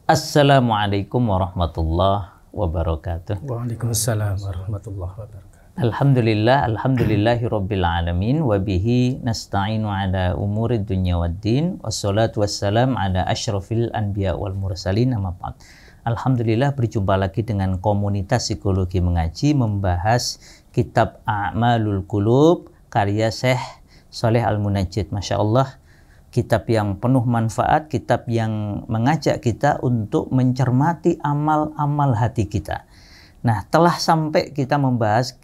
Assalamualaikum warahmatullahi wabarakatuh. Waalaikumsalam warahmatullahi wabarakatuh. Alhamdulillahirabbil alamin wa bihi nasta'inu ala umurid dunya waddin wassalatu wassalam ala asyrafil anbiya wal mursalin amma ba'd. Alhamdulillah, berjumpa lagi dengan komunitas psikologi mengaji membahas kitab A'malul Qulub karya Syekh Shalih Al-Munajjid. Masya Allah, kitab yang penuh manfaat, kitab yang mengajak kita untuk mencermati amal-amal hati kita. Nah, telah sampai kita membahas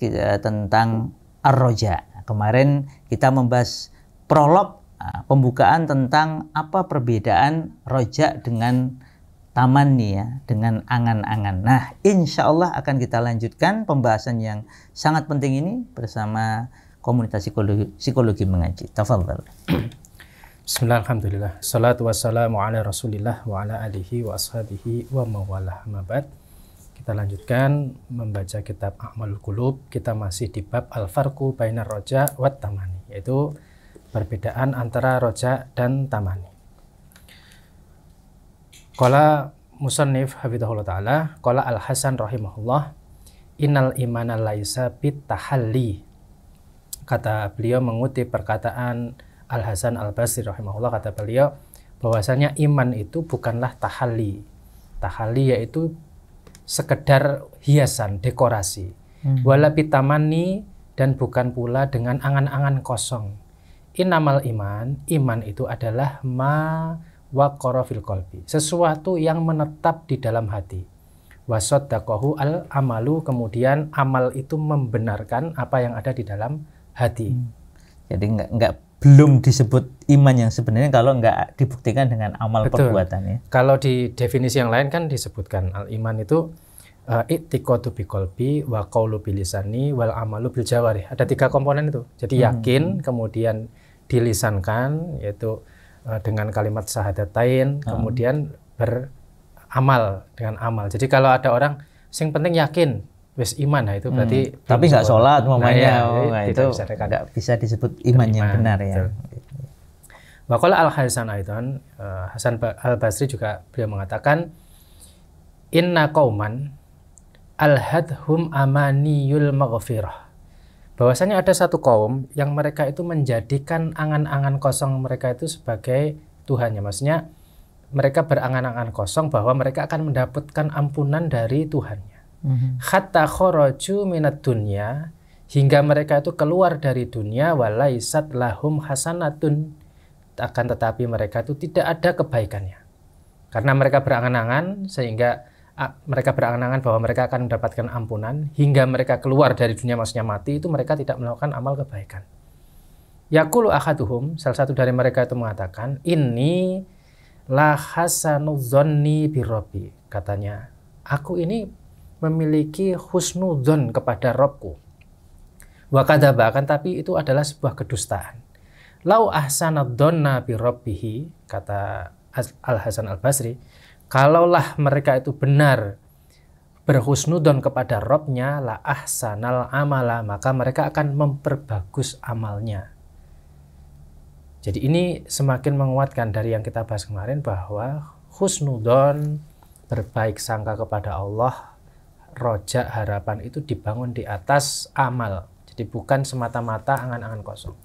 tentang Ar-Roja. Kemarin kita membahas prolog, pembukaan tentang apa perbedaan roja dengan tamanni, ya, dengan angan-angan. Nah, insya Allah akan kita lanjutkan pembahasan yang sangat penting ini bersama komunitas psikologi mengaji. Tafadhal. Bismillah, alhamdulillah. Salatu wassalamu ala rasulillah wa ala alihi wa ashabihi wa mawalah mabad. Kita lanjutkan membaca kitab A'malul Qulub. Kita masih di bab Al-Farqu Bainar Roja wat Tamani, yaitu perbedaan antara roja dan tamani. Qala musannif hafidhahullah ta'ala, qala Al-Hasan rahimahullah, innal imana laisa bit tahalli. Kata beliau mengutip perkataan Al-Hasan Al-Basri rahimahullah, kata beliau bahwasanya iman itu bukanlah tahalli. Tahalli yaitu sekedar hiasan, dekorasi. Wala bitamani, dan bukan pula dengan angan-angan kosong. Innamal iman, iman itu adalah ma waqara fil qalbi, sesuatu yang menetap di dalam hati. Wasaddaqahu al amalu, kemudian amal itu membenarkan apa yang ada di dalam hati. Jadi belum disebut iman yang sebenarnya kalau nggak dibuktikan dengan amal. Betul. Perbuatan, ya. Kalau di definisi yang lain kan disebutkan al-iman itu i'tiqadu biqalbi wa qaulu bilisani wal amalu bil jawarih. Ada 3 komponen itu. Jadi yakin, kemudian dilisankan yaitu dengan kalimat syahadatain, kemudian beramal dengan amal. Jadi kalau ada orang sing penting yakin wis iman, nah itu berarti tapi nggak sholat mamanya, itu nggak bisa disebut iman yang benar, ya. Waqala Al-Hasan aidan, Hasan Al-Basri juga beliau mengatakan, inna qauman alhadhum amaniyul maghfirah, bahwasanya ada satu kaum yang mereka itu menjadikan angan-angan kosong mereka itu sebagai Tuhannya. Maksudnya mereka berangan-angan kosong bahwa mereka akan mendapatkan ampunan dari Tuhannya. Hatta kharaju minad dunya, hingga mereka itu keluar dari dunia, walaisat lahum hasanatun, akan tetapi mereka itu tidak ada kebaikannya. Karena mereka berangan-angan, sehingga mereka berangan-angan bahwa mereka akan mendapatkan ampunan, hingga mereka keluar dari dunia, maksudnya mati, itu mereka tidak melakukan amal kebaikan. Yaqulu ahaduhum, salah satu dari mereka itu mengatakan, inni la hasanu dzanni birabbi, katanya, aku ini memiliki husnudzon kepada Rabbku. Wa kadzaba, kan tapi itu adalah sebuah kedustaan. Lau ahsanadzonna bi rabbihi, kata Al-Hasan Al-Basri, kalaulah mereka itu benar berhusnudzon kepada Rabbnya, la ahsanal amala, maka mereka akan memperbagus amalnya. Jadi ini semakin menguatkan dari yang kita bahas kemarin bahwa husnudzon, berbaik sangka kepada Allah, roja, harapan itu dibangun di atas amal. Jadi bukan semata-mata angan-angan kosong.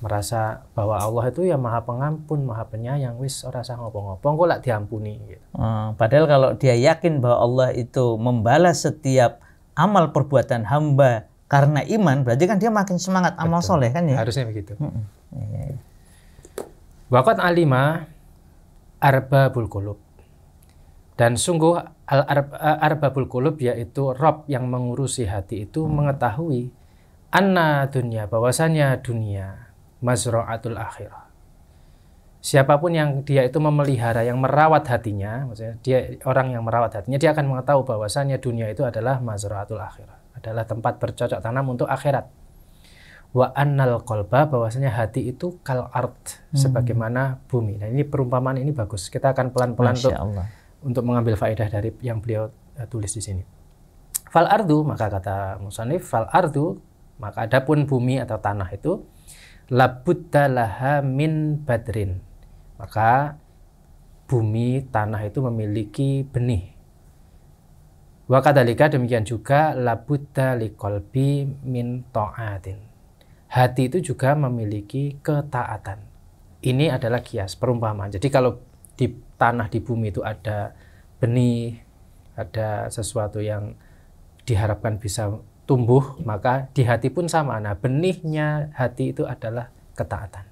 Merasa bahwa Allah itu ya maha pengampun, maha penyayang, wis ora usah ngopo-ngopo, kok lak diampuni, gitu. Padahal kalau dia yakin bahwa Allah itu membalas setiap amal perbuatan hamba karena iman, berarti kan dia makin semangat amal soleh, kan, ya? Harusnya begitu. Waqat alima arbabul qulub, dan sungguh al-arbabul qulub, yaitu Rabb yang mengurusi hati itu, mengetahui anna dunya, bahwasanya dunia mazra'atul akhirah. Siapapun yang dia itu memelihara, yang merawat hatinya, maksudnya dia orang yang merawat hatinya, dia akan mengetahui bahwasanya dunia itu adalah mazra'atul akhirah, adalah tempat bercocok tanam untuk akhirat. Wa annal qalba, bahwasanya hati itu kal ard, sebagaimana bumi. Nah, ini perumpamaan ini bagus. Kita akan pelan-pelan untuk mengambil faedah dari yang beliau tulis di sini. Fal ardu, maka kata musannif, fal ardu, maka adapun bumi atau tanah itu, labudda laha min badrin, maka bumi, tanah itu memiliki benih. Wa kadzalika demikian juga labudda liqalbi min ta'atin. Hati itu juga memiliki ketaatan. Ini adalah kias, perumpamaan. Jadi kalau di tanah, di bumi itu ada benih, ada sesuatu yang diharapkan bisa tumbuh, maka di hati pun sama. Nah, benihnya hati itu adalah ketaatan.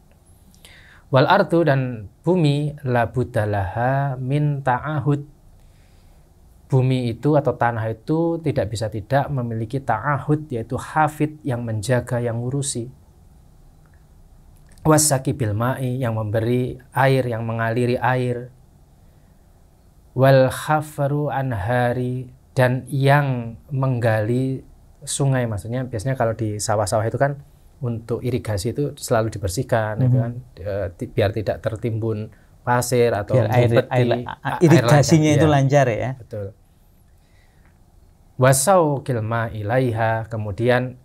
Wal ardu, dan bumi, labudalaha min ta'ahud. Bumi itu atau tanah itu tidak bisa tidak memiliki ta'ahud, yaitu hafid, yang menjaga, yang ngurusi. Wasaki bil ma'i, yang memberi air, yang mengaliri air. Wal khafaru anhari, dan yang menggali sungai. Maksudnya biasanya kalau di sawah-sawah itu kan untuk irigasi itu selalu dibersihkan, itu kan biar tidak tertimbun pasir atau biar irigasinya itu lancar ya. Betul. Wasau kilma ilaiha, kemudian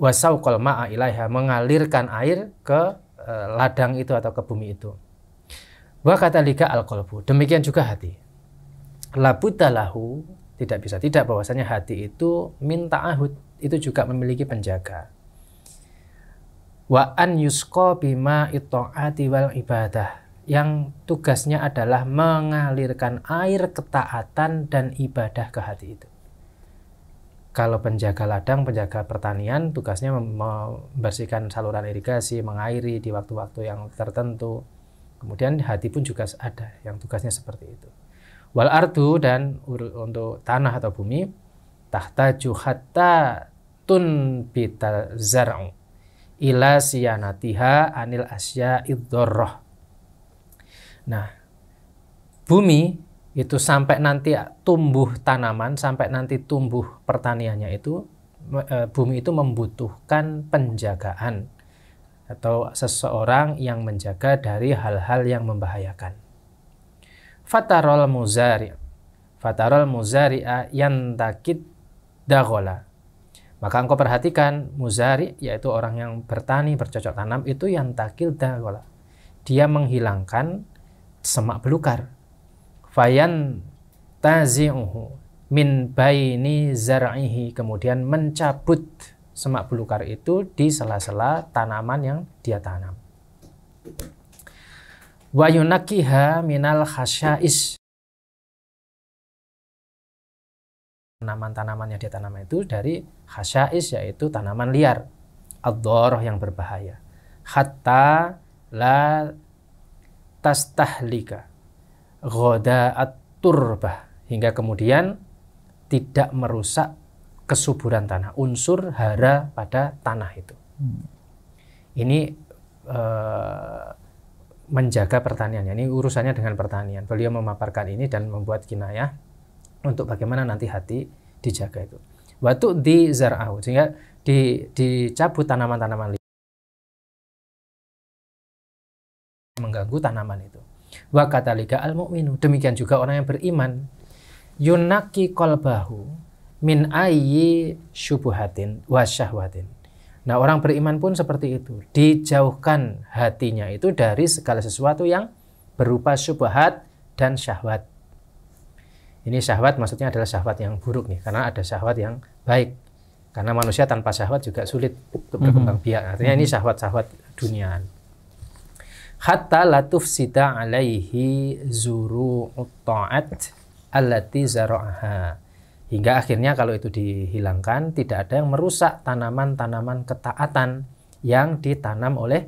wasau kolma ilaiha, mengalirkan air ke ladang itu atau ke bumi itu. Wa katalika al-qalbu, demikian juga hati. Labudalahu, tidak bisa tidak bahwasanya hati itu min ta'ahud, itu juga memiliki penjaga. Wa an yusqa bima itta'ati wal ibadah, yang tugasnya adalah mengalirkan air ketaatan dan ibadah ke hati itu. Kalau penjaga ladang, penjaga pertanian, tugasnya membersihkan saluran irigasi, mengairi di waktu-waktu yang tertentu. Kemudian hati pun juga ada yang tugasnya seperti itu. Wal ardu, dan untuk tanah atau bumi, tahtaju hatta tunbita zar'u ila siyanatiha anil asya'id dzarrah. Nah, bumi itu sampai nanti tumbuh tanaman, sampai nanti tumbuh pertaniannya itu, bumi itu membutuhkan penjagaan atau seseorang yang menjaga dari hal-hal yang membahayakan. Fatarol muzari'a yantakid daghola. Maka engkau perhatikan muzari, yaitu orang yang bertani, bercocok tanam, itu yantakil daghola. Dia menghilangkan semak belukar. Fayan tazi'uhu min baini zar'ihi, kemudian mencabut semak belukar itu di sela-sela tanaman yang dia tanam. Wa yunakiha minal khasya'is, tanaman-tanaman yang dia tanam itu dari khasya'is, yaitu tanaman liar, ad-dharrah, yang berbahaya. Hatta la tastahlika ghoda'at turbah, hingga kemudian tidak merusak kesuburan tanah, unsur hara pada tanah itu. Ini menjaga pertaniannya, ini urusannya dengan pertanian. Beliau memaparkan ini dan membuat kinayah untuk bagaimana nanti hati dijaga itu. Watu di zar'ahu, sehingga dicabut tanaman-tanaman liar mengganggu tanaman itu. Wa katalika al-mu'minu, demikian juga orang yang beriman, yunaki qalbahu min ayyi syubuhatin wa syahwatin. Nah, orang beriman pun seperti itu, dijauhkan hatinya itu dari segala sesuatu yang berupa syubhat dan syahwat. Ini syahwat maksudnya adalah syahwat yang buruk nih, karena ada syahwat yang baik. Karena manusia tanpa syahwat juga sulit untuk berkembang biak. Artinya ini syahwat-syahwat duniaan. Hatta latuf sita alaihi zuru'ut ta'at allati zara'aha. Hingga akhirnya kalau itu dihilangkan, tidak ada yang merusak tanaman-tanaman ketaatan yang ditanam oleh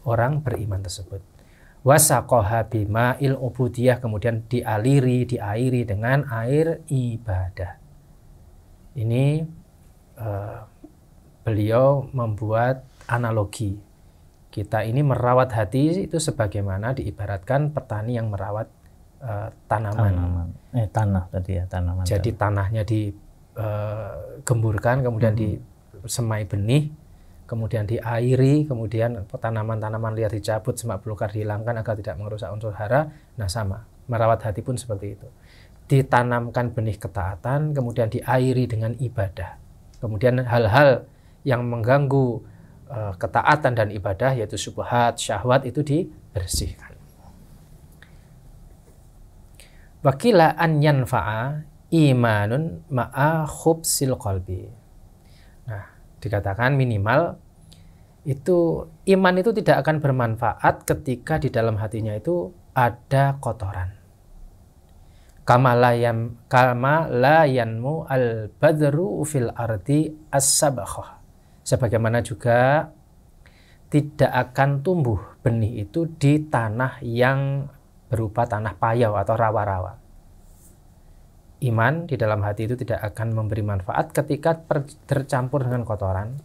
orang beriman tersebut. Wasaqaha bima'il ubudiyah, kemudian diairi dengan air ibadah. Ini beliau membuat analogi. Kita ini merawat hati itu sebagaimana diibaratkan petani yang merawat tanaman. Tanah tadi ya, tanaman. Jadi tanahnya digemburkan, kemudian disemai benih, kemudian diairi, kemudian tanaman-tanaman liar dicabut, semak belukar dihilangkan agar tidak merusak unsur hara. Nah, sama, merawat hati pun seperti itu. Ditanamkan benih ketaatan, kemudian diairi dengan ibadah. Kemudian hal-hal yang mengganggu ketaatan dan ibadah, yaitu syubhat, syahwat, itu dibersihkan. Wakila an yanfa'a imanun ma'a khubsil qalbi. Nah, dikatakan minimal itu iman itu tidak akan bermanfaat ketika di dalam hatinya itu ada kotoran. Kama la yanmu al-badru fil ardi as-sabakhah. Sebagaimana juga tidak akan tumbuh benih itu di tanah yang berupa tanah payau atau rawa-rawa. Iman di dalam hati itu tidak akan memberi manfaat ketika tercampur dengan kotoran.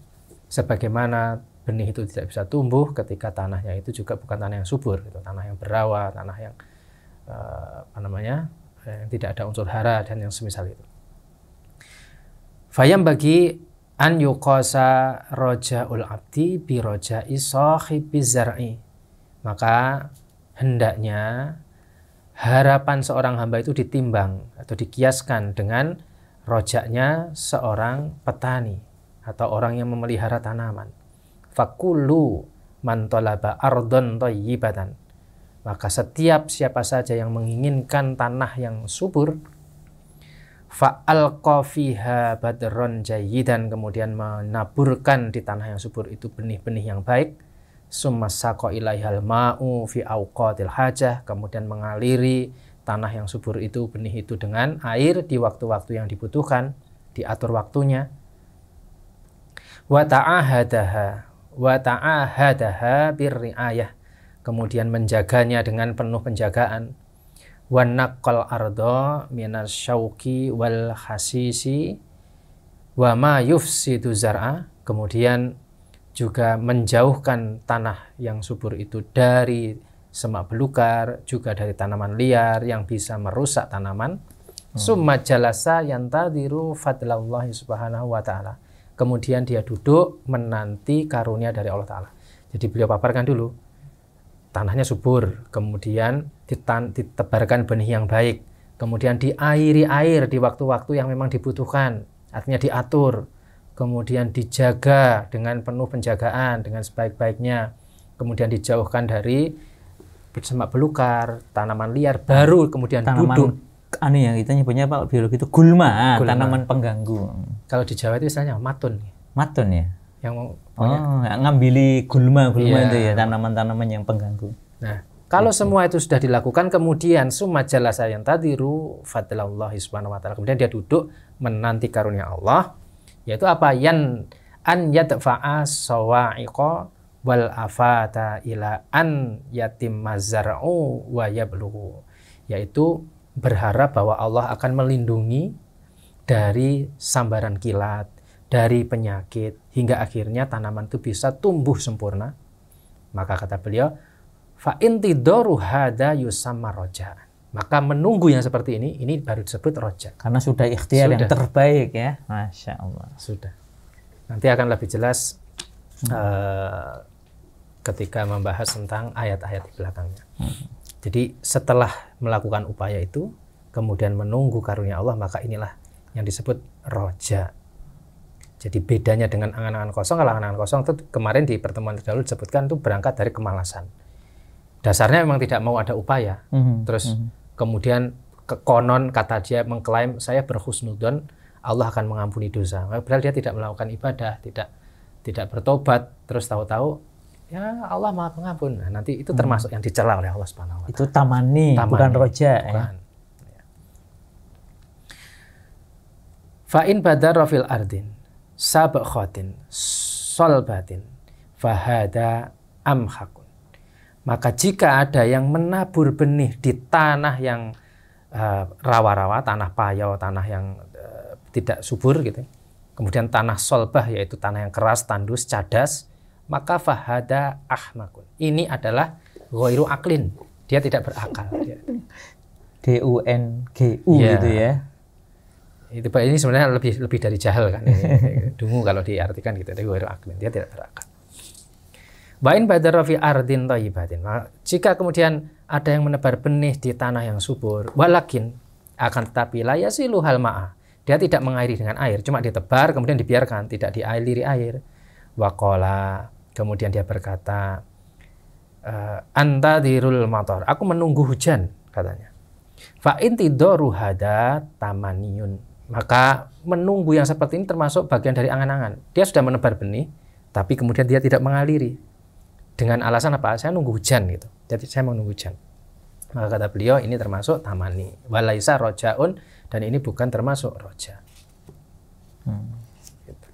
Sebagaimana benih itu tidak bisa tumbuh ketika tanahnya itu juga bukan tanah yang subur, itu tanah yang berawa, tanah yang yang tidak ada unsur hara dan yang semisal itu. Fayam bagi an yuqasa raja'ul abdi bi raja'i sahibi zar'i. Maka hendaknya harapan seorang hamba itu ditimbang atau dikiaskan dengan rojaknya seorang petani atau orang yang memelihara tanaman. Fakullu man talaba ardon thayyibatan. Maka setiap siapa saja yang menginginkan tanah yang subur, fa'alqa fiha badron jayyidan, kemudian menaburkan di tanah yang subur itu benih-benih yang baik, summa saqa ilaihal ma'u fi awqatil hajah, kemudian mengaliri tanah yang subur itu, benih itu dengan air di waktu-waktu yang dibutuhkan, diatur waktunya. Wa ta'ahadaha birri'ayah, kemudian menjaganya dengan penuh penjagaan. Wa naqqal arda minas syauqi wal hasisi wa ma yufsidu zar'a, kemudian juga menjauhkan tanah yang subur itu dari semak belukar, juga dari tanaman liar yang bisa merusak tanaman. Summa jalasa yantadiru fadlallahi subhanahu wa ta'ala. Kemudian dia duduk menanti karunia dari Allah Ta'ala. Jadi beliau paparkan dulu, tanahnya subur, kemudian ditebarkan benih yang baik, kemudian diairi air di waktu-waktu yang memang dibutuhkan, artinya diatur, kemudian dijaga dengan penuh penjagaan, dengan sebaik-baiknya, kemudian dijauhkan dari semak belukar, tanaman liar, baru kemudian duduk. Yang kita nyebutnya Pak biologi itu gulma, tanaman pengganggu. Kalau di Jawa itu istilahnya matun. Matun ya? Yang ngambili gulma iya, itu ya, tanaman-tanaman yang pengganggu. Nah, kalau semua itu sudah dilakukan, kemudian summa jalasa yantadiru fadlallahi subhanahu wa ta'ala, kemudian dia duduk menanti karunia Allah, yaitu apa? An yadfa'a sawa'iqa wal afata ila an yatimma zar'u wa yablughu, yaitu berharap bahwa Allah akan melindungi dari sambaran kilat, dari penyakit, hingga akhirnya tanaman itu bisa tumbuh sempurna. Maka kata beliau, fa intidaru hada yusamma roja. Maka menunggu yang seperti ini baru disebut roja. Karena sudah ikhtiar yang terbaik ya. Masya Allah. Sudah. Nanti akan lebih jelas ketika membahas tentang ayat-ayat di belakangnya. Jadi setelah melakukan upaya itu, kemudian menunggu karunia Allah, maka inilah yang disebut roja. Jadi bedanya dengan angan-angan kosong, kalau angan-angan kosong itu kemarin di pertemuan terdahulu disebutkan itu berangkat dari kemalasan. Dasarnya memang tidak mau ada upaya. Terus kemudian konon kata dia mengklaim saya berhusnudzon Allah akan mengampuni dosa. Padahal dia tidak melakukan ibadah, tidak bertobat, terus tahu-tahu ya Allah Maha Pengampun. Nah, nanti itu termasuk yang dicela oleh Allah Subhanahu wa taala. Itu tamani, bukan roja. Bukan. Ya. Fa in badara fil ardin sabakhatin solbatin fahada amhakun. Maka jika ada yang menabur benih di tanah yang rawa-rawa, tanah payau, tanah yang tidak subur gitu, kemudian tanah solbah yaitu tanah yang keras, tandus, cadas, maka fahada ahmakun. Ini adalah ghairu aklin. Dia tidak berakal. DUNGU gitu ya. Itu Pak, ini sebenarnya lebih dari jahil kan. Dungu kalau diartikan gitu, ghairu aklin. Dia tidak berakal. Wa in badara fi ardin thayyibatin. Jika kemudian ada yang menebar benih di tanah yang subur, walakin akan tetapi la yasilu hal ma'a. Dia tidak mengairi dengan air, cuma ditebar kemudian dibiarkan, tidak dialiri air. Waqala, kemudian dia berkata, anta dirul matar, aku menunggu hujan, katanya. Fa intidoru hada tamaniyun. Maka menunggu yang seperti ini termasuk bagian dari angan-angan. Dia sudah menebar benih, tapi kemudian dia tidak mengaliri. Dengan alasan apa? Saya nunggu hujan gitu. Jadi saya mau nunggu hujan. Maka kata beliau ini termasuk tamani. Walaisa rojaun, dan ini bukan termasuk roja. Gitu.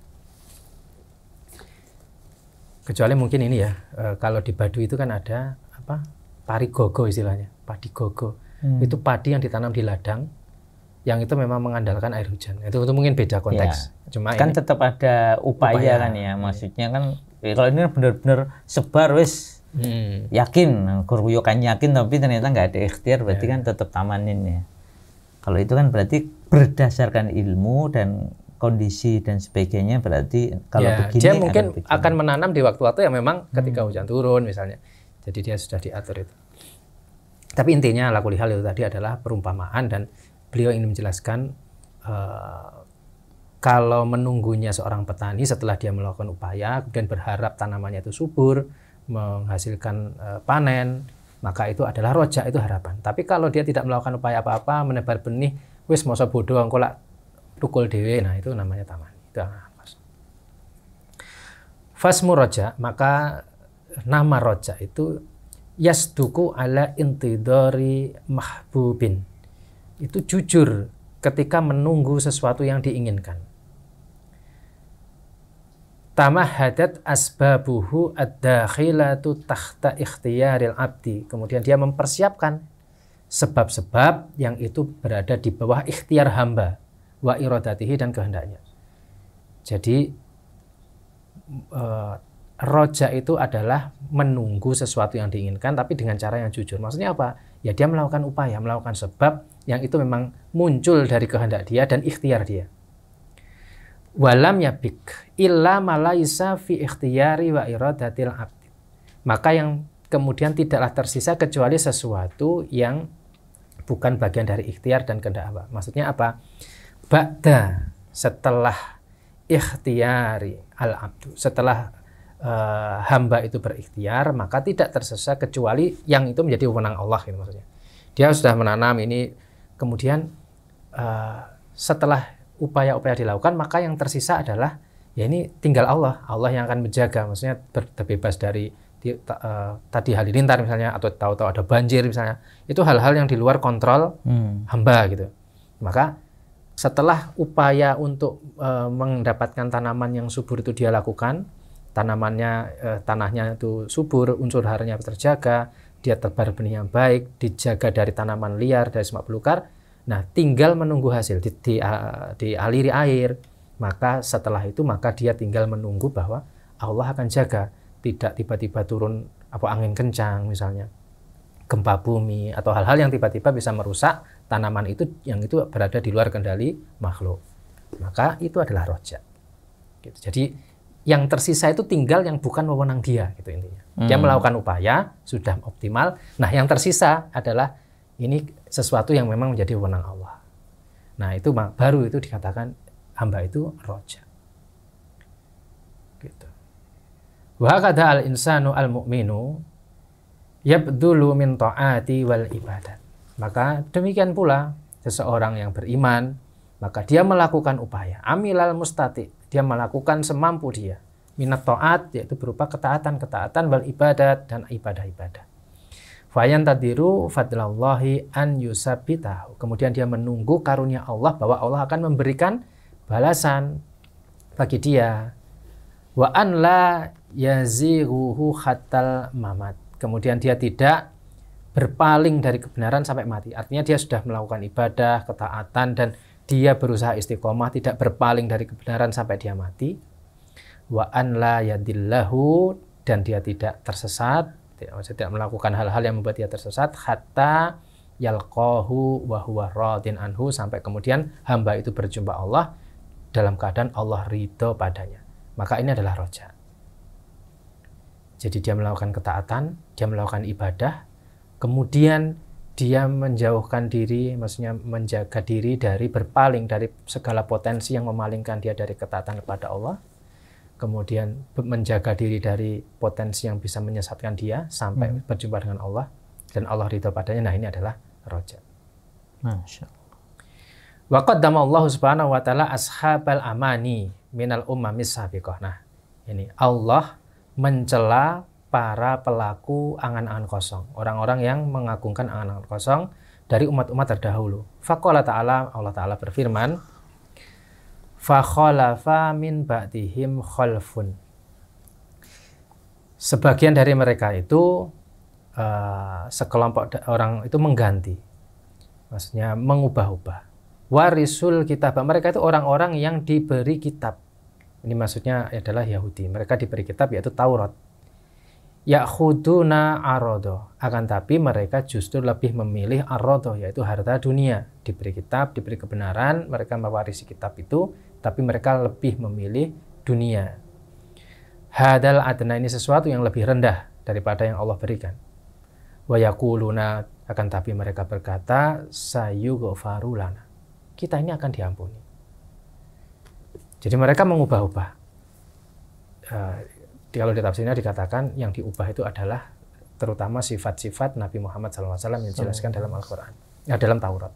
Kecuali mungkin ini ya, kalau di Baduy itu kan ada apa? Pari gogo istilahnya, padi gogo. Itu padi yang ditanam di ladang, yang itu memang mengandalkan air hujan. Itu mungkin beda konteks. Ya, cuma kan ini tetap ada upaya kan ya. Maksudnya kan kalau ini benar-benar sebar wis yakin, guruyukan yakin tapi ternyata nggak ada ikhtiar, berarti kan tetap tamanin ya. Kalau itu kan berarti berdasarkan ilmu dan kondisi dan sebagainya, berarti kalau begini dia mungkin akan menanam di waktu-waktu yang memang ketika hujan turun misalnya. Jadi dia sudah diatur itu. Tapi intinya ala kulli hal itu tadi adalah perumpamaan, dan beliau ingin menjelaskan kalau menunggunya seorang petani setelah dia melakukan upaya, kemudian berharap tanamannya itu subur, menghasilkan panen, maka itu adalah roja, itu harapan. Tapi kalau dia tidak melakukan upaya apa-apa, menebar benih, wis masa bodoh engko lak tukul dhewe, nah itu namanya taman. Itu fasmu roja, maka nama roja itu yasduku ala intidori mahbubin. Itu jujur ketika menunggu sesuatu yang diinginkan. Tamahadat asbabuhu ad-dakhilatu tahta ikhtiyaril abdi. Kemudian dia mempersiapkan sebab-sebab yang itu berada di bawah ikhtiar hamba, wa iradatihi, dan kehendaknya. Jadi roja itu adalah menunggu sesuatu yang diinginkan tapi dengan cara yang jujur. Maksudnya apa? Ya dia melakukan upaya, melakukan sebab yang itu memang muncul dari kehendak dia dan ikhtiar dia. Walam yabik illa malaisa fi ikhtiyari wa iradatil abdi. Maka yang kemudian tidaklah tersisa kecuali sesuatu yang bukan bagian dari ikhtiar dan kehendak hamba. Maksudnya apa? Ba'da, setelah ikhtiyari al-abdu, setelah hamba itu berikhtiar, maka tidak tersisa kecuali yang itu menjadi wewenang Allah gitu maksudnya. Dia sudah menanam ini, kemudian setelah upaya-upaya dilakukan, maka yang tersisa adalah ya ini tinggal Allah yang akan menjaga, maksudnya terbebas dari tadi halilintar misalnya, atau tahu-tahu ada banjir misalnya, itu hal-hal yang di luar kontrol hamba gitu. Maka setelah upaya untuk mendapatkan tanaman yang subur itu dia lakukan, tanamannya tanahnya itu subur, unsur haranya terjaga, dia tebar benih yang baik, dijaga dari tanaman liar, dari semak belukar. Nah, tinggal menunggu hasil, dialiri air. Maka setelah itu maka dia tinggal menunggu bahwa Allah akan jaga, tidak tiba-tiba turun angin kencang misalnya, gempa bumi, atau hal-hal yang tiba-tiba bisa merusak tanaman itu yang itu berada di luar kendali makhluk. Maka itu adalah roja. Gitu. Jadi yang tersisa itu tinggal yang bukan wewenang dia, gitu intinya. Dia melakukan upaya, sudah optimal. Nah, yang tersisa adalah ini sesuatu yang memang menjadi wewenang Allah. Nah, itu baru itu dikatakan hamba itu roja. Gitu. Wa hakadha al-insanu al-mu'minu yabdulu min ta'ati wal ibadat. Maka demikian pula seseorang yang beriman, maka dia melakukan upaya. Amilal mustati, dia melakukan semampu dia. Minat ta'at, yaitu berupa ketaatan-ketaatan, wal ibadat, dan ibadah-ibadah. Fayan tadiru fadlallahi an yusabbitahu. Kemudian dia menunggu karunia Allah bahwa Allah akan memberikan balasan bagi dia. Wa an la yazighuhu khatal mamat. Kemudian dia tidak berpaling dari kebenaran sampai mati. Artinya dia sudah melakukan ibadah, ketaatan, dan dia berusaha istiqomah, tidak berpaling dari kebenaran sampai dia mati. Wa an la yadillahu, dan dia tidak tersesat, tidak melakukan hal-hal yang membuat dia tersesat, hatta yalqahu wa huwa radin anhu, sampai kemudian hamba itu berjumpa Allah dalam keadaan Allah ridho padanya. Maka ini adalah roja. Jadi dia melakukan ketaatan, dia melakukan ibadah, kemudian dia menjauhkan diri, maksudnya menjaga diri dari berpaling dari segala potensi yang memalingkan dia dari ketaatan kepada Allah. Kemudian menjaga diri dari potensi yang bisa menyesatkan dia sampai berjumpa dengan Allah dan Allah ridho padanya. Nah, ini adalah roja. Masya Allah. Wa qaddama Allah Subhanahu wa taala ashabal amani minal ummamis sabiqah. Nah, ini Allah mencela para pelaku angan-angan kosong, orang-orang yang mengagungkan angan-angan kosong dari umat-umat terdahulu. Faqala ta'ala, Allah Ta'ala berfirman, fa khalafa min ba'dihim khalfun. Sebagian dari mereka itu sekelompok orang itu mengganti, maksudnya mengubah-ubah. Warisul kitab, mereka itu orang-orang yang diberi kitab. Ini maksudnya adalah Yahudi. Mereka diberi kitab yaitu Taurat. Ya'khuduna arodo, akan tapi mereka justru lebih memilih arodo, yaitu harta dunia. Diberi kitab, diberi kebenaran, mereka mewarisi kitab itu, tapi mereka lebih memilih dunia. Hadal adna, ini sesuatu yang lebih rendah daripada yang Allah berikan. Wa yaquluna, akan tapi mereka berkata, sayughfaru lana, kita ini akan diampuni. Jadi mereka mengubah-ubah. Kalau di tafsirnya dikatakan yang diubah itu adalah terutama sifat-sifat Nabi Muhammad SAW yang dijelaskan dalam Al-Quran, dalam Taurat.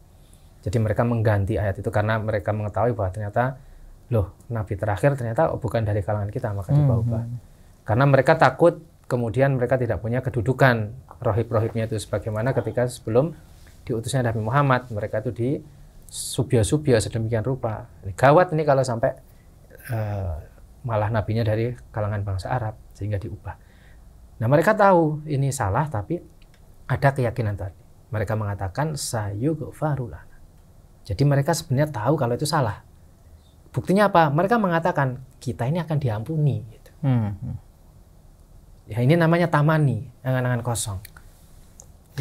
Jadi mereka mengganti ayat itu karena mereka mengetahui bahwa ternyata, loh, Nabi terakhir ternyata bukan dari kalangan kita, maka diubah-ubah. Karena mereka takut kemudian mereka tidak punya kedudukan rohib-rohibnya itu sebagaimana ketika sebelum diutusnya Nabi Muhammad, mereka itu di subya-subya sedemikian rupa. Ini gawat ini kalau sampai malah nabinya dari kalangan bangsa Arab sehingga diubah. Nah, mereka tahu ini salah tapi ada keyakinan tadi. Mereka mengatakan sayughfaru lana. Jadi mereka sebenarnya tahu kalau itu salah. Buktinya apa? Mereka mengatakan kita ini akan diampuni gitu. Ya ini namanya tamani, angan-angan kosong.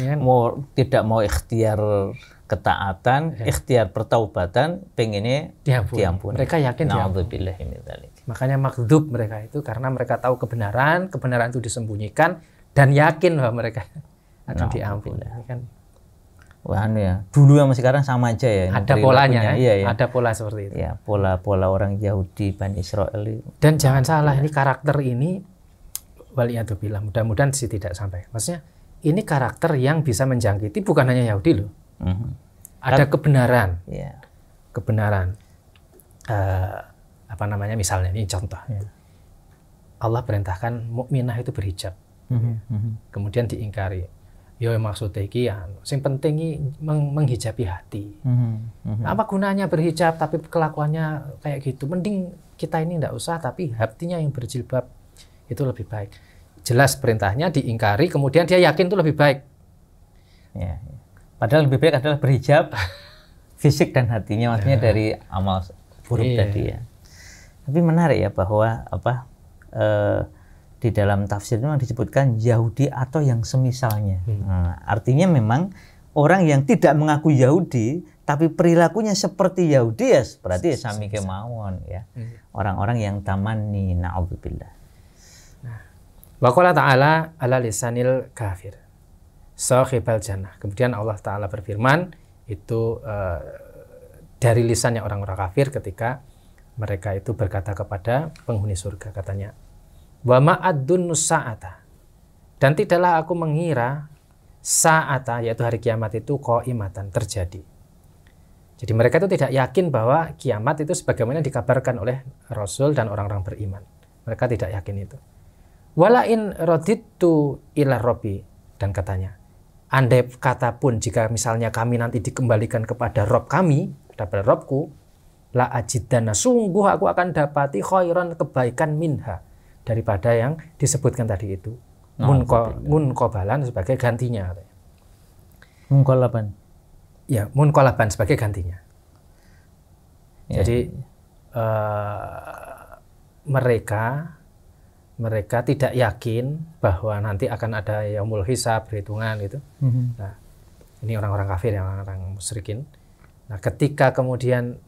Ya kan? Tidak mau ikhtiar ketaatan, ikhtiar pertaubatan, pengennya diampuni. Mereka yakin diampuni. Makanya makdzub mereka itu karena mereka tahu kebenaran itu disembunyikan dan yakin bahwa mereka akan diampuni. Kan? Wah, ya. Dulu sama sekarang sama aja ya. Ada polanya, ya. Ada pola seperti itu. Ya, pola orang Yahudi, Bani Israel. Dan jangan salah, ini karakter ini waliyadzubillah, mudah-mudahan sih tidak sampai. Maksudnya ini karakter yang bisa menjangkiti bukan hanya Yahudi loh. Ada kebenaran, kebenaran. Apa namanya? Misalnya ini contoh. Allah perintahkan mukminah itu berhijab. Kemudian diingkari. Ya maksudnya iki ya, sing penting menghijabi hati. Apa gunanya berhijab tapi kelakuannya kayak gitu? Mending kita ini enggak usah tapi hatinya yang berjilbab itu lebih baik. Jelas perintahnya diingkari, kemudian dia yakin itu lebih baik. Ya. Padahal lebih baik adalah berhijab fisik dan hatinya, maksudnya dari amal buruk tadi ya. Tapi menarik ya bahwa di dalam tafsir itu disebutkan Yahudi atau yang semisalnya. Nah, artinya memang orang yang tidak mengaku Yahudi tapi perilakunya seperti Yahudi ya berarti ya sami kemauan ya. Orang-orang yang tamani, na'udzubillah. Wa qala ta'ala ala lisanil kafir sahibal jannah. Kemudian Allah Ta'ala berfirman itu dari lisannya orang-orang kafir ketika mereka itu berkata kepada penghuni surga, katanya wa ma'adun sa'ata, dan tidaklah aku mengira sa'ata, yaitu hari kiamat itu qaimatan, terjadi. Jadi mereka itu tidak yakin bahwa kiamat itu sebagaimana dikabarkan oleh Rasul dan orang-orang beriman. Mereka tidak yakin itu. Walain raditu ila robbi, dan katanya, andai kata pun jika misalnya kami nanti dikembalikan kepada Rob kami, kepada Robku, la ajidana, sungguh aku akan dapati khairan, kebaikan minha, daripada yang disebutkan tadi itu. Munqabalan sebagai gantinya. Munqalaban. Ya, munqalaban sebagai gantinya. Ya. Jadi mereka tidak yakin bahwa nanti akan ada yaumul hisab, perhitungan gitu. Nah, ini orang-orang kafir, yang orang-orang musyrikin. Nah, ketika kemudian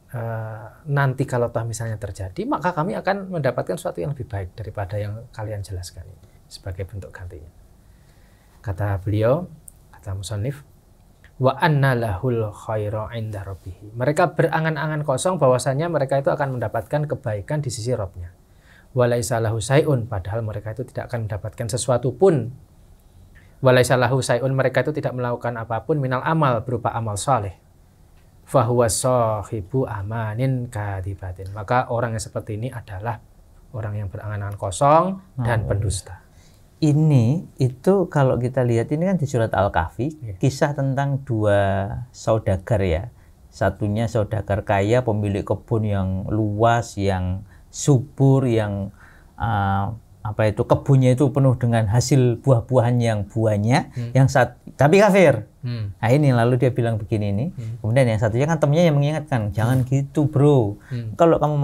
nanti kalau toh misalnya terjadi, maka kami akan mendapatkan sesuatu yang lebih baik daripada yang kalian jelaskan ini sebagai bentuk gantinya. Kata beliau, kata musannif, wa anna lahul khairu 'inda rabbih. Mereka berangan-angan kosong bahwasanya mereka itu akan mendapatkan kebaikan di sisi Rabb-nya. Walaisa lahu syai'un, padahal mereka itu tidak akan mendapatkan sesuatu pun. Walaisa lahu syai'un, mereka itu tidak melakukan apapun minal amal, berupa amal saleh. fahuwa sahibu amanin kadibatin. Maka orang yang seperti ini adalah orang yang berangan-angan kosong dan pendusta. Ini itu kalau kita lihat ini kan di surat Al-Kahfi, kisah tentang dua saudagar ya. Satunya saudagar kaya, pemilik kebun yang luas, yang subur, yang kebunnya itu penuh dengan hasil buah-buahan yang buahnya, tapi kafir. Nah ini lalu dia bilang begini nih. Kemudian yang satunya kan temennya yang mengingatkan, jangan gitu bro. Kalau kamu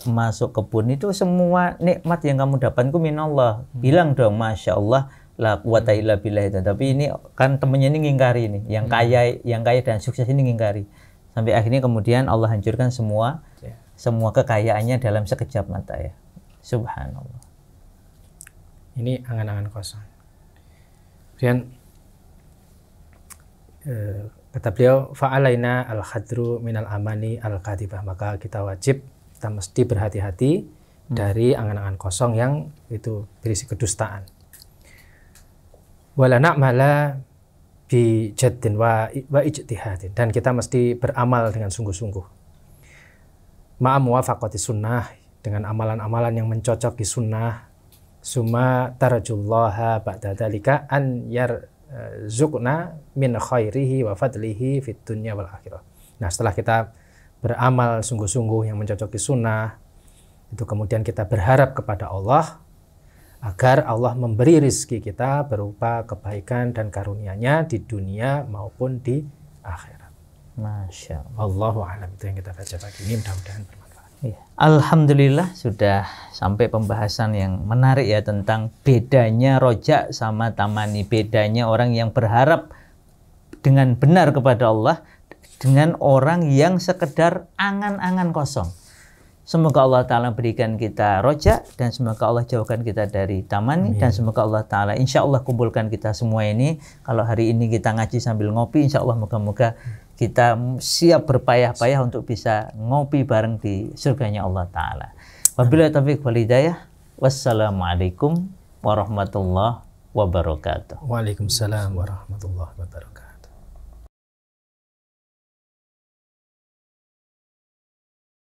masuk kebun itu semua nikmat yang kamu dapatkan itu minallah. Bilang dong masya Allah la quwata illa billah itu. Tapi ini kan temennya ini ngingkari nih, yang kaya dan sukses ini ngingkari. Sampai akhirnya kemudian Allah hancurkan semua kekayaannya dalam sekejap mata ya. Subhanallah. Ini angan-angan kosong. Kemudian kata beliau, fa'alaina al-khadru minal amani al-kadibah. Maka kita mesti berhati-hati dari angan-angan kosong yang itu berisi kedustaan. Wala na'mala bi jaddin wa ijtihadin. Dan kita mesti beramal dengan sungguh-sungguh. Ma'a muwafaqati sunnah, dengan amalan-amalan yang mencocoki sunnah. Summa tarjullaha ba'da dzalika an yarzuqna min khairihi wa fadlihi fid dunya wal akhirah. Nah, setelah kita beramal sungguh-sungguh yang mencocoki sunnah, itu kemudian kita berharap kepada Allah agar Allah memberi rizki kita berupa kebaikan dan karunia-Nya di dunia maupun di akhirat. Masya Allah. Allahu a'lam. Itu yang kita baca pagi ini, mudah-mudahan bermanfaat. Alhamdulillah sudah sampai pembahasan yang menarik ya tentang bedanya rojak sama tamani, bedanya orang yang berharap dengan benar kepada Allah dengan orang yang sekedar angan-angan kosong. Semoga Allah Ta'ala berikan kita rojak dan semoga Allah jauhkan kita dari tamani. Dan semoga Allah Ta'ala insya Allah kumpulkan kita semua ini. Kalau hari ini kita ngaji sambil ngopi, insya Allah moga-moga kita siap berpayah-payah untuk bisa ngopi bareng di surganya Allah Ta'ala. Wabillahi taufiq wal hidayah. Wassalamualaikum warahmatullahi wabarakatuh. Waalaikumsalam warahmatullahi wabarakatuh.